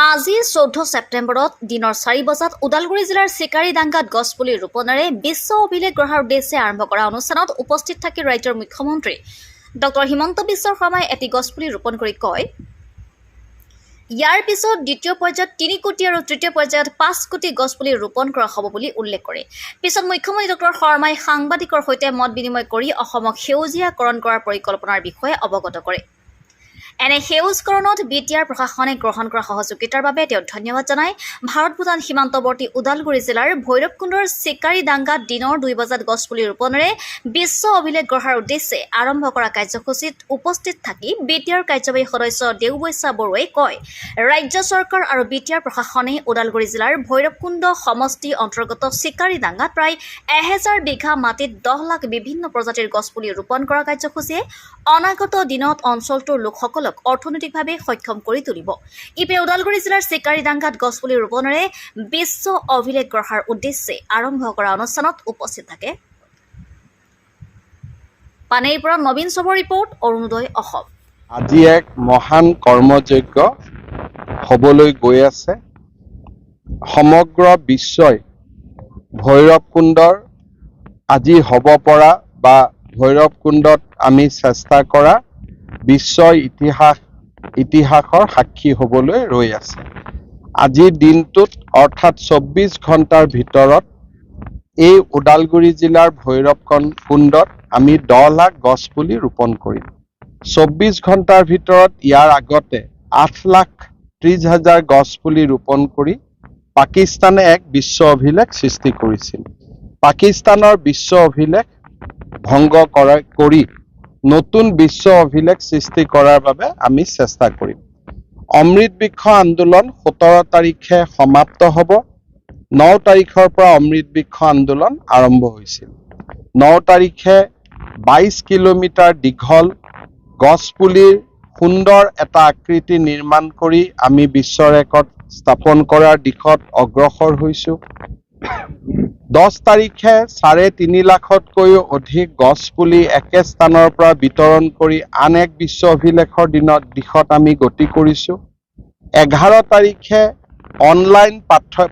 আজি 14 ছেপ্টেম্বৰত দিনৰ 4 বজাত ওদালগুৰি জিলাৰ চিকাৰীডাংগাত গছপুলি ৰোপণেৰে বিশ্ব অভিলেখ গঢ়াৰ উদ্দেশ্যে আৰম্ভ কৰা অনুষ্ঠানত উপস্থিত থাকি ৰাজ্যৰ মুখ্যমন্ত্ৰী ডক্টৰ হিমন্ত বিশ্ব শৰ্মাই এটি গছপুলি ৰোপণ কৰি কয়, ইয়াৰ পিছত দ্বিতীয় পৰ্যায়ত 3 কোটি আৰু তৃতীয় পৰ্যায়ত 5 কোটি গছপুলি ৰোপণ কৰা হ'ব বুলি উল্লেখ কৰে। পিছত মুখ্যমন্ত্ৰী ডক্টৰ শৰ্মাই সাংবাদিকৰ সৈতে মত বিনিময় কৰি অসমক সেউজীয়াকৰণ কৰাৰ পৰিকল্পনাৰ বিষয়ে অৱগত কৰে। এনে সেউজকৰণত বিটিআৰ প্ৰশাসনে গ্ৰহণ কৰা সহযোগিতাৰ বাবে তেওঁ ধন্যবাদ জনায়। ভাৰত-ভূটান সীমান্তৱৰ্তী ওদালগুৰি জিলাৰ ভৈৰৱকুণ্ডৰ চিকাৰীডাংগাত দিনৰ 2 বজাত গছপুলি ৰোপণেৰে বিশ্ব অভিলেখ গঢ়াৰ উদ্দেশ্যে আৰম্ভ কৰা কাৰ্যসূচীত উপস্থিত থাকি বিটিআৰ কাৰ্যবাহী সদস্য দেওবৈচা বৰুৱাই কয়, ৰাজ্য চৰকাৰ আৰু বিটিআৰ প্ৰশাসনে ওদালগুৰি জিলাৰ ভৈৰৱকুণ্ড সমষ্টি অন্তৰ্গত চিকাৰীডাংগাত প্ৰায় 1000 বিঘা মাটিত 10 লাখ বিভিন্ন প্ৰজাতিৰ গছপুলি ৰোপণ কৰা কাৰ্যসূচীয়ে অনাগত দিনত অঞ্চলটোৰ লোকসকলক অৰ্থনৈতিকভাৱে সক্ষম কৰি তুলিব। ইপিনে ওদালগুৰি জিলাৰ চিকাৰীডাংগাত গছপুলি ৰোপণেৰে বিশ্ব অভিলেখ গঢ়াৰ উদ্দেশ্যে আৰম্ভ কৰা অনুষ্ঠানত উপস্থিত থাকে। পানেইৰ পৰা নবীন চবৰ ৰিপৰ্ট, অৰুণোদয় অসম। আজি এক মহান কৰ্মযজ্ঞ হ'বলৈ গৈ আছে। সমগ্ৰ বিশ্বই ভৈৰৱকুণ্ডৰ আজি হ'ব পৰা বা ভৈৰৱকুণ্ডত আমি চেষ্টা কৰা বিশ্ব ইতিহাসৰ সাক্ষী হ'বলৈ ৰৈ আছে। আজিৰ দিনটোত অৰ্থাৎ 24 ঘণ্টাৰ ভিতৰত এই ওদালগুৰি জিলাৰ ভৈৰৱকুণ্ডত আমি 10 লাখ গছপুলি ৰোপণ কৰিম। 24 ঘণ্টাৰ ভিতৰত ইয়াৰ আগতে 8,30,000 গছপুলি ৰোপণ কৰি পাকিস্তানে এক বিশ্ব অভিলেখ সৃষ্টি কৰিছিল। পাকিস্তানৰ বিশ্ব অভিলেখ ভংগ কৰি নতুন বিশ্ব অভিলেখ সৃষ্টি কৰাৰ বাবে আমি চেষ্টা কৰিম। অমৃত বৃক্ষ আন্দোলন 17 তাৰিখে সমাপ্ত হ'ব। 9 তাৰিখৰ পৰা অমৃত বৃক্ষ আন্দোলন আৰম্ভ হৈছিল। 9 তাৰিখে 22 কিলোমিটাৰ দীঘল গছপুলিৰ সুন্দৰ এটা আকৃতি নিৰ্মাণ কৰি আমি বিশ্ব ৰেকৰ্ড স্থাপন কৰাৰ দিশত অগ্ৰসৰ হৈছোঁ। 10 তাৰিখে 3.5 লাখতকৈও অধিক গছপুলি একে স্থানৰ পৰা বিতৰণ কৰি আন এক বিশ্ব অভিলেখৰ দিশত আমি গতি কৰিছোঁ। 11 তাৰিখে অনলাইন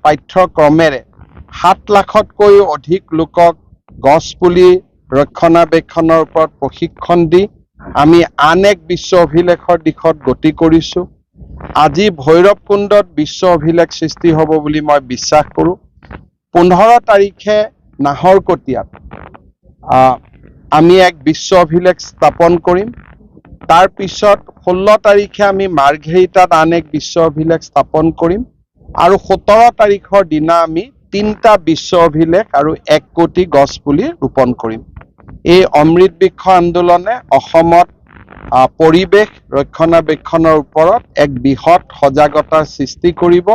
পাঠ্যক্ৰমেৰে 7 লাখতকৈও অধিক লোকক গছপুলি ৰক্ষণাবেক্ষণৰ ওপৰত প্ৰশিক্ষণ দি আমি আন এক বিশ্ব অভিলেখৰ দিশত গতি কৰিছোঁ। আজি ভৈৰৱকুণ্ডত বিশ্ব অভিলেখ সৃষ্টি হ'ব বুলি মই বিশ্বাস কৰোঁ। 15 তাৰিখে নাহৰকটীয়াত আমি এক বিশ্ব অভিলেখ স্থাপন কৰিম। তাৰ পিছত 16 তাৰিখে আমি মাৰ্ঘেৰিটাত আন এক বিশ্ব অভিলেখ স্থাপন কৰিম আৰু 17 তাৰিখৰ দিনা আমি 3টা বিশ্ব অভিলেখ আৰু 1 কোটি গছপুলি ৰোপণ কৰিম। এই অমৃত বৃক্ষ আন্দোলনে অসমত পৰিৱেশ ৰক্ষণাবেক্ষণৰ ওপৰত এক বৃহৎ সজাগতাৰ সৃষ্টি কৰিব।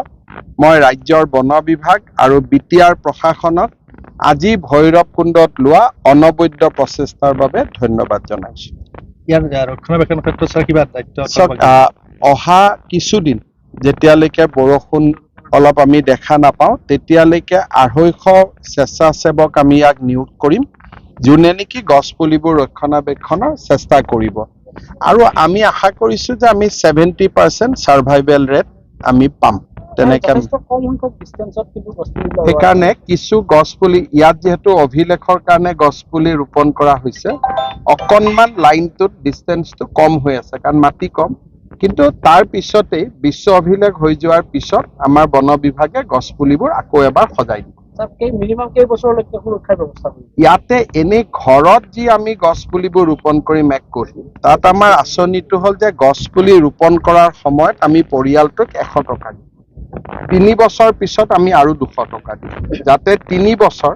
মই ৰাজ্যৰ বন বিভাগ আৰু বিটিআৰ প্ৰশাসনক আজি ভৈৰৱকুণ্ডত লোৱা অনবদ্য প্ৰচেষ্টাৰ বাবে ধন্যবাদ জনাইছোঁ। ইয়াৰ ৰক্ষণাবেক্ষণৰ ক্ষেত্ৰত স্যাৰ কিবা দায়িত্ব অহা কিছুদিন যেতিয়ালৈকে বৰষুণ অলপ আমি দেখা নাপাওঁ তেতিয়ালৈকে 250 স্বেচ্ছাসেৱক আমি ইয়াক নিয়োগ কৰিম, যোনে নেকি গছপুলিবোৰ ৰক্ষণাবেক্ষণৰ চেষ্টা কৰিব। আৰু আমি আশা কৰিছোঁ যে আমি 70% সাৰ্ভাইভেল ৰেট আমি পাম। তেনেকৈ সেইকাৰণে কিছু গছপুলি ইয়াত যিহেতু অভিলেখৰ কাৰণে গছপুলি ৰোপণ কৰা হৈছে, অকণমান লাইনটোত ডিষ্টেঞ্চটো কম হৈ আছে কাৰণ মাটি কম, কিন্তু তাৰ পিছতেই বিশ্ব অভিলেখ হৈ যোৱাৰ পিছত আমাৰ বন বিভাগে গছপুলিবোৰ আকৌ এবাৰ সজাই দিব। ইয়াতে এনেই ঘৰত যি আমি গছপুলিবোৰ ৰোপণ কৰিম 1 কোটি, তাত আমাৰ আঁচনিটো হ'ল যে গছপুলি ৰোপণ কৰাৰ সময়ত আমি পৰিয়ালটোক 100 টকা দিম। 3 বছৰ পিছত আমি আৰু 200 টকা দিম, যাতে 3 বছৰ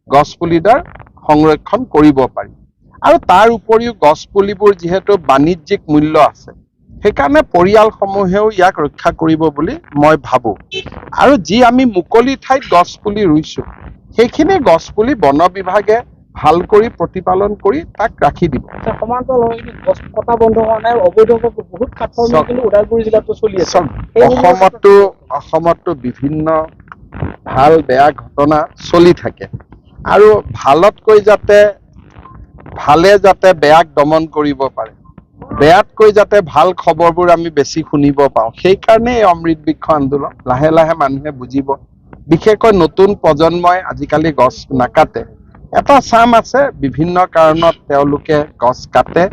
গছপুলিডাল সংৰক্ষণ কৰিব পাৰি। আৰু তাৰ উপৰিও গছপুলিবোৰ যিহেতু বাণিজ্যিক মূল্য আছে, সেইকাৰণে পৰিয়ালসমূহেও ইয়াক ৰক্ষা কৰিব বুলি মই ভাবোঁ। আৰু যি আমি মুকলি ঠাইত গছপুলি ৰুইছোঁ, সেইখিনি গছপুলি বন বিভাগে ভাল কৰি প্ৰতিপালন কৰি তাক ৰাখি দিব। অসমতো বিভিন্ন ভাল বেয়া ঘটনা চলি থাকে আৰু ভালে যাতে বেয়াক দমন কৰিব পাৰে, বেয়াতকৈ যাতে ভাল খবৰবোৰ আমি বেছি শুনিব পাওঁ, সেইকাৰণে এই অমৃত বৃক্ষ আন্দোলন। লাহে লাহে মানুহে বুজিব, বিশেষকৈ নতুন প্ৰজন্মই আজিকালি গছ নাকাটে। এটা চাম আছে, বিভিন্ন কাৰণত তেওঁলোকে গছ কাটে,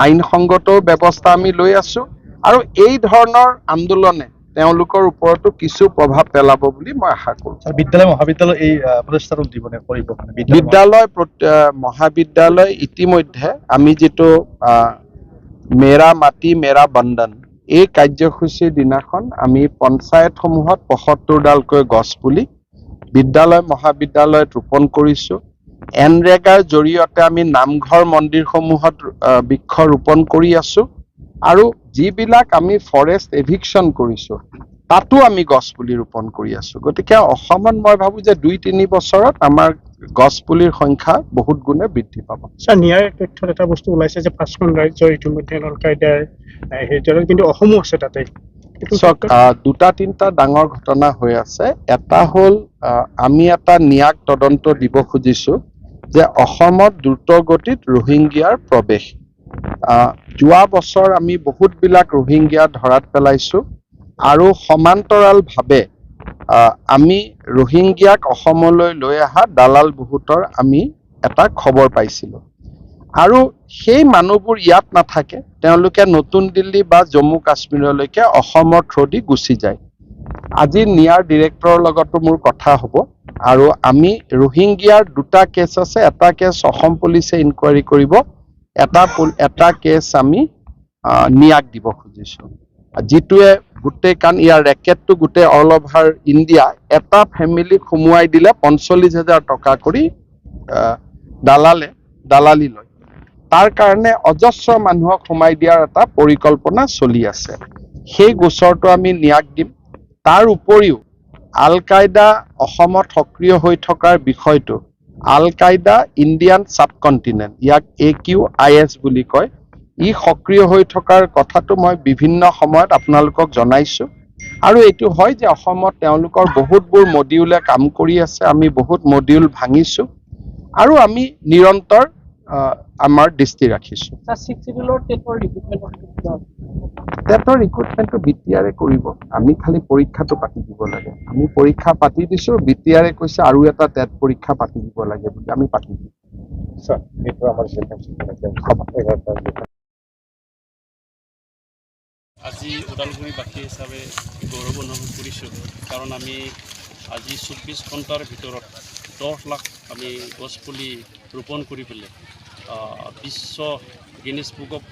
আইনসংগত ব্যৱস্থা আমি লৈ আছো, আৰু এই ধৰণৰ আন্দোলনে তেওঁলোকৰ ওপৰতো কিছু প্ৰভাৱ পেলাব বুলি মই আশা কৰোঁ। স্যাৰ বিদ্যালয় মহাবিদ্যালয় এই প্ৰচেষ্টাটো দিবনে কৰিব মানে বিদ্যালয় মহাবিদ্যালয় ইতিমধ্যে আমি যিটো মেৰা মাটি মেৰা বন্ধন এই কাৰ্যসূচীৰ দিনাখন আমি পঞ্চায়তসমূহত ৭৫ডালকৈ গছ পুলি বিদ্যালয় মহাবিদ্যালয়ত ৰোপণ কৰিছোঁ। এনৰেগাৰ জৰিয়তে আমি নামঘৰ মন্দিৰসমূহত বৃক্ষ ৰোপণ কৰি আছোঁ, আৰু যিবিলাক আমি ফৰেষ্ট এভিকশ্যন কৰিছোঁ তাতো আমি গছ পুলি ৰোপণ কৰি আছোঁ। গতিকে অসমত মই ভাবোঁ যে ২-৩ বছৰত আমাৰ গছ পুলিৰ সংখ্যা বহুত গুণে বৃদ্ধি পাব। স্যাৰ নিয়াৰ তথ্যত এটা বস্তু ওলাইছে যে 5খন ৰাজ্যৰ ইতিমধ্যে আল কায়দাৰ হেৰিত কিন্তু অসমো আছে তাতে। চাওক, ২-৩টা ডাঙৰ ঘটনা হৈ আছে। এটা হ'ল আমি এটা ন্যাক তদন্ত দিব খুজিছোঁ যে অসমত দ্ৰুতগতিত ৰোহিংগিয়াৰ প্ৰৱেশ। যোৱা বছৰ আমি বহুতবিলাক ৰোহিংগিয়া ধৰাত পেলাইছোঁ, আৰু সমান্তৰালভাৱে আমি ৰোহিংগিয়াক অসমলৈ লৈ অহা দালাল বহুতৰ আমি এটা খবৰ পাইছিলোঁ, আৰু সেই মানুহবোৰ ইয়াত নাথাকে, তেওঁলোকে নতুন দিল্লী বা জম্মু কাশ্মীৰলৈকে অসমৰ থ্ৰুদি গুচি যায়। আজি নিয়াৰ ডিৰেক্টৰৰ লগতো মোৰ কথা হ'ব, আৰু আমি ৰোহিংগিয়াৰ 2টা কেছ আছে। এটা কেছ অসম পুলিচে ইনকুৱাৰী কৰিব, এটা কেছ আমি নিয়াক দিব খুজিছোঁ, যিটোৱে গোটেই, কাৰণ ইয়াৰ ৰেকেটটো গোটেই অল অভাৰ ইণ্ডিয়া। এটা ফেমিলিক সোমোৱাই দিলে ৪৫,০০০ টকা কৰি দালালি লয়। তাৰ কাৰণে অজস্ৰ মানুহক সোমাই দিয়াৰ এটা পৰিকল্পনা চলি আছে। সেই গোচৰটো আমি নিয়াক দিম। তাৰ উপৰিও আল কায়দা অসমত সক্ৰিয় হৈ থকাৰ বিষয়টো, আল কায়দা ইণ্ডিয়ান ছাবকণ্টিনেণ্ট, ইয়াক AQIS বুলি কয়, ই সক্ৰিয় হৈ থকাৰ কথাটো মই বিভিন্ন সময়ত আপোনালোকক জনাইছোঁ। আৰু এইটো হয় যে অসমত তেওঁলোকৰ বহুতবোৰ মডিউলে কাম কৰি আছে, আমি বহুত মডিউল ভাঙিছোঁ, আৰু আমি নিৰন্তৰ আমাৰ দৃষ্টি ৰাখিছোঁ। টেটৰ ৰিক্ৰুটমেণ্টটো BTR কৰিব, আমি খালি পৰীক্ষাটো পাতি দিব লাগে। আমি পৰীক্ষা পাতি দিছোঁ, BTR কৈছে আৰু এটা টেট পৰীক্ষা পাতি দিব লাগে বুলি, আমি পাতি দিম। আজি ওদালগুৰিবাসী হিচাপে গৌৰৱ অনুভৱ কৰিছোঁ, কাৰণ আমি আজি ২৪ ঘণ্টাৰ ভিতৰত 10 লাখ আমি গছপুলি ৰোপণ কৰি পেলাই বিশ্ব গিনিছ বুক অফ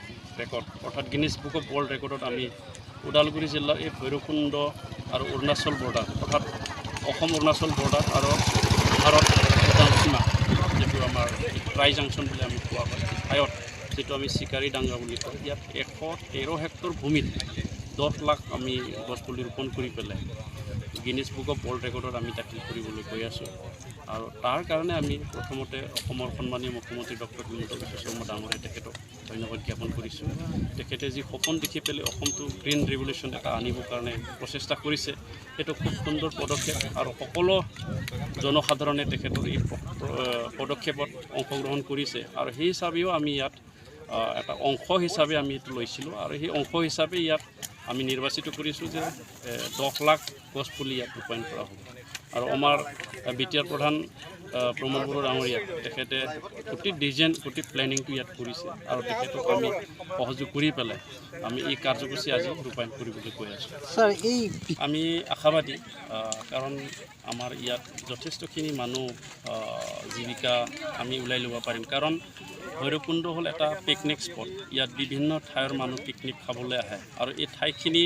ৰেকৰ্ড, অৰ্থাৎ গিনিছ বুক অফ ৱৰ্ল্ড ৰেকৰ্ডত আমি ওদালগুৰি জিলাৰ এই ভৈৰৱকুণ্ড আৰু অৰুণাচল বৰ্ডাৰ, অৰ্থাৎ অসম অৰুণাচল বৰ্ডাৰ আৰু ভাৰত ভূটান সীমা, যিটো আমাৰ ট্ৰাই জাংচন বুলি আমি কোৱা হয়, ঠাইত যিটো আমি চিকাৰী ডাংগা বুলি কওঁ, ইয়াত 113 হেক্টৰ ভূমিত 10 লাখ আমি গছপুলি ৰোপণ কৰি পেলাই গিনিছ বুক অফ ৱৰ্ল্ড ৰেকৰ্ডত আমি দাখিল কৰিবলৈ গৈ আছোঁ। আৰু তাৰ কাৰণে আমি প্ৰথমতে অসমৰ সন্মানীয় মুখ্যমন্ত্ৰী ডক্টৰ হিমন্ত বিশ্ব শৰ্মা ডাঙৰীয়া তেখেতক ধন্যবাদ জ্ঞাপন কৰিছোঁ। তেখেতে যি সপোন দেখি পেলাই অসমটো গ্ৰীণ ৰিভলিউশ্যন এটা আনিবৰ কাৰণে প্ৰচেষ্টা কৰিছে, সেইটো খুব সুন্দৰ পদক্ষেপ, আৰু সকলো জনসাধাৰণে তেখেতৰ এই পদক্ষেপত অংশগ্ৰহণ কৰিছে, আৰু সেই হিচাপেও আমি ইয়াত এটা অংশ হিচাপে আমি এইটো লৈছিলোঁ, আৰু সেই অংশ হিচাপে ইয়াত আমি নিৰ্বাচিত কৰিছোঁ যে 10 লাখ গছপুলি ইয়াত ৰূপায়ণ কৰা হ'ব। আৰু আমাৰ BTR প্ৰধান প্ৰমোদ বড়ো ডাঙৰীয়া, তেখেতে গোটেই ডিজাইন, গোটেই প্লেনিংটো ইয়াত কৰিছে, আৰু তেখেতক আমি সহযোগ কৰি পেলাই আমি এই কাৰ্যসূচী আজি ৰূপায়ণ কৰিবলৈ গৈ আছোঁ। আমি আশাবাদী, কাৰণ আমাৰ ইয়াত যথেষ্টখিনি মানুহ জীৱিকা আমি ওলাই ল'ব পাৰিম, কাৰণ ভৈৰৱকুণ্ড হ'ল এটা পিকনিক স্পট। ইয়াত বিভিন্ন ঠাইৰ মানুহ পিকনিক খাবলৈ আহে, আৰু এই ঠাইখিনি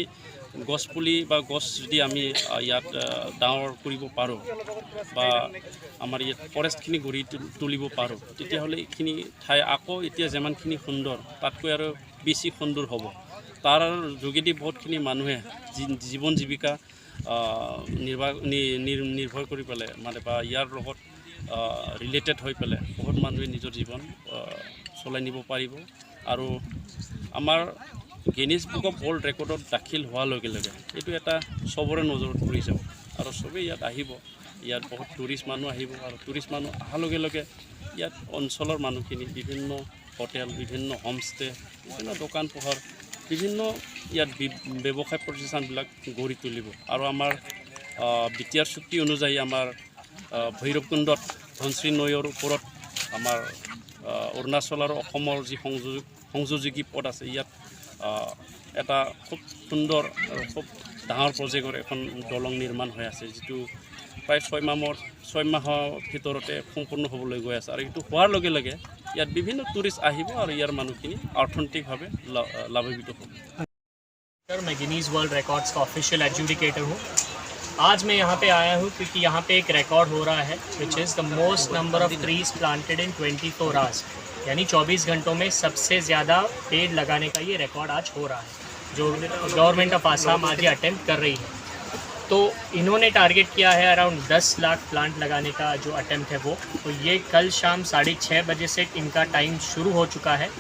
গছপুলি বা গছ যদি আমি ইয়াত ডাঙৰ কৰিব পাৰোঁ, বা আমাৰ ইয়াত ফৰেষ্টখিনি গঢ়ি তুলিব পাৰোঁ, তেতিয়াহ'লে এইখিনি ঠাই আকৌ এতিয়া যিমানখিনি সুন্দৰ, তাতকৈ আৰু বেছি সুন্দৰ হ'ব। তাৰ যোগেদি বহুতখিনি মানুহে জীৱন জীৱিকা নিৰ্ভৰ কৰি পেলাই, মানে বা ইয়াৰ লগত ৰিলেটেড হৈ পেলাই বহুত মানুহে নিজৰ জীৱন চলাই নিব পাৰিব। আৰু আমাৰ গিনিছ বুক অফ ৱৰ্ল্ড ৰেকৰ্ডত দাখিল হোৱাৰ লগে লগে এইটো এটা চবৰে নজৰত পৰি যাব, আৰু চবেই ইয়াত আহিব। ইয়াত বহুত টুৰিষ্ট মানুহ আহিব, আৰু টুৰিষ্ট মানুহ অহাৰ লগে লগে ইয়াত অঞ্চলৰ মানুহখিনি বিভিন্ন হোটেল, বিভিন্ন হোমষ্টে বিভিন্ন দোকান পোহৰ বিভিন্ন ইয়াত ব্যৱসায় প্ৰতিষ্ঠানবিলাক গঢ়ি তুলিব আৰু আমাৰ বিটিআৰ চুক্তি অনুযায়ী আমাৰ ভৈৰৱকুণ্ডত ধনশ্ৰী নৈৰ ওপৰত আমাৰ অৰুণাচল আৰু অসমৰ যি সংযোজী পথ আছে ইয়াত এটা খুব সুন্দৰ আৰু খুব ডাঙৰ প্ৰজেক্টৰ এখন দলং নিৰ্মাণ হৈ আছে যিটো প্ৰায় 6 মাহৰ ভিতৰতে সম্পূৰ্ণ হ'বলৈ গৈ আছে আৰু এইটো হোৱাৰ লগে লগে ইয়াত বিভিন্ন টুৰিষ্ট আহিব আৰু ইয়াৰ মানুহখিনি অৰ্থনৈতিকভাৱে লাভান্বিত হ'ব। मैं गिनीज वर्ल्ड रिकॉर्ड्स का ऑफिशियल एडजुडिकेटर हूँ। आज मैं यहाँ पे आया हूँ क्योंकि यहाँ पे एक रिकॉर्ड हो रहा है which is the most number of trees planted in 24 hours, यानी 24 घंटों में सबसे ज़्यादा पेड़ लगाने का ये रिकॉर्ड आज हो रहा है जो गवर्नमेंट ऑफ आसाम आज ये अटेम्प्ट कर रही है। तो इन्होंने टारगेट किया है अराउंड 10 लाख प्लांट लगाने का जो अटेम्प्ट है वो, तो ये कल शाम 6:30 बजे से इनका टाइम शुरू हो चुका है।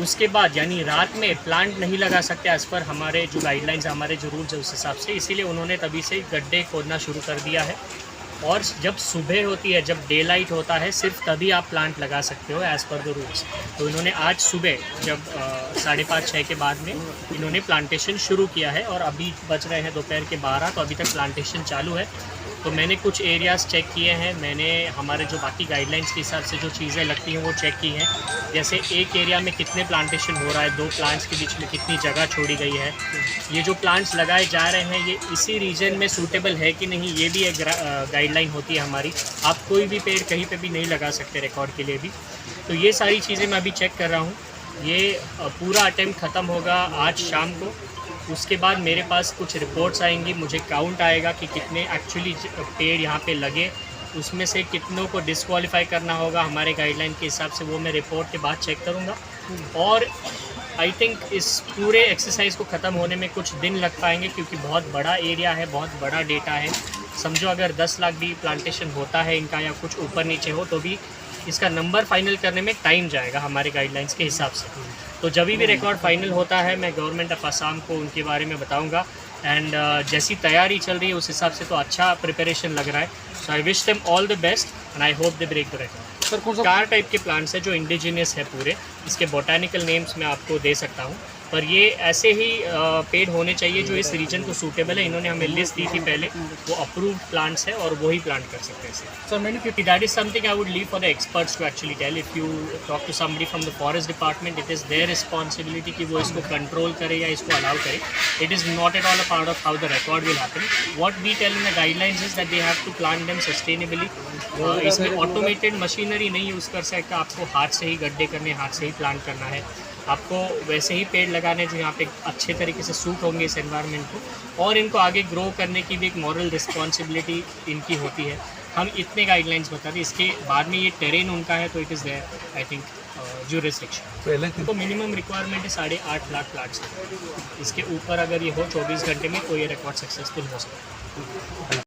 उसके बाद यानी रात में प्लांट नहीं लगा सकते एज़ पर हमारे जो गाइडलाइंस हमारे जो रूल्स है उस हिसाब से, इसीलिए उन्होंने तभी से गड्ढे खोदना शुरू कर दिया है। और जब सुबह होती है, जब डे लाइट होता है, सिर्फ तभी आप प्लांट लगा सकते हो एज़ पर द रूल्स। तो इन्होंने आज सुबह जब 5:30-6 के बाद में इन्होंने प्लांटेशन शुरू किया है और अभी बज रहे हैं दोपहर के 12, तो अभी तक प्लांटेशन चालू है। तो मैंने कुछ एरियाज़ चेक किए हैं, मैंने हमारे जो बाकी गाइडलाइंस के हिसाब से जो चीज़ें लगती हैं वो चेक की हैं। जैसे एक एरिया में कितने प्लांटेशन हो रहा है, 2 प्लांट्स के बीच में कितनी जगह छोड़ी गई है, ये जो प्लांट्स लगाए जा रहे हैं ये इसी रीजन में सूटेबल है कि नहीं, ये भी एक गाइडलाइन होती है हमारी। आप कोई भी पेड़ कहीं पे भी नहीं लगा सकते रिकॉर्ड के लिए भी। तो ये सारी चीज़ें मैं अभी चेक कर रहा हूँ। ये पूरा अटेम्प्ट ख़त्म होगा आज शाम को। उसके बाद मेरे पास कुछ रिपोर्ट्स आएंगी, मुझे काउंट आएगा कि कितने एक्चुअली पेड़ यहाँ पे लगे, उसमें से कितनों को डिस्क्वालीफाई करना होगा हमारे गाइडलाइन के हिसाब से, वो मैं रिपोर्ट के बाद चेक करूँगा। और आई थिंक इस पूरे एक्सरसाइज को ख़त्म होने में कुछ दिन लग पाएंगे क्योंकि बहुत बड़ा एरिया है, बहुत बड़ा डेटा है। समझो अगर 10 लाख भी प्लांटेशन होता है इनका या कुछ ऊपर नीचे हो तो भी इसका नंबर फाइनल करने में टाइम जाएगा हमारे गाइडलाइंस के हिसाब से। तो जब भी रिकॉर्ड फाइनल होता है मैं गवर्नमेंट ऑफ आसाम को उनके बारे में बताऊंगा। एंड जैसी तैयारी चल रही है उस हिसाब से तो अच्छा प्रिपरेशन लग रहा है। So I wish them all the best and I hope they break the record. Sir 4 type के प्लांट्स हैं जो इंडिजिनियस है पूरे, इसके बोटानिकल नेम्स मैं आपको दे सकता हूँ, पर ये ऐसे ही पेड़ होने चाहिए जो इस रीजन को सूटेबल है। इन्होंने हमें लिस्ट दी थी पहले, वो अप्रूव्ड प्लांट्स है और वही प्लांट कर सकते हैं सर। मैंने क्योंकि that is something I would leave for the experts to actually tell. If you talk to somebody from the forest department, it is their responsibility कि वो इसको कंट्रोल करे या इसको अलाउ करे। It is not at all a part of how the record will happen. What we tell in the guidelines is that they have to plant them sustainably. इसमें automated machinery नहीं use कर सकता, आपको हाथ से ही गड्ढे करने, हाथ से ही प्लांट करना है। आपको वैसे ही पेड़ लगाने जो यहाँ पे अच्छे तरीके से सूट होंगे इस एनवायरनमेंट को, और इनको आगे ग्रो करने की भी एक मॉरल रिस्पॉन्सिबिलिटी इनकी होती है। हम इतने गाइडलाइंस बताते हैं, इसके बाद में ये टेरेन उनका है तो it is their I think jurisdiction. तो मिनिमम रिक्वायरमेंट है 8.5 लाख प्लांट्स। इसके ऊपर अगर ये हो 24 घंटे में तो ये रिकॉर्ड सक्सेसफुल हो सकता है।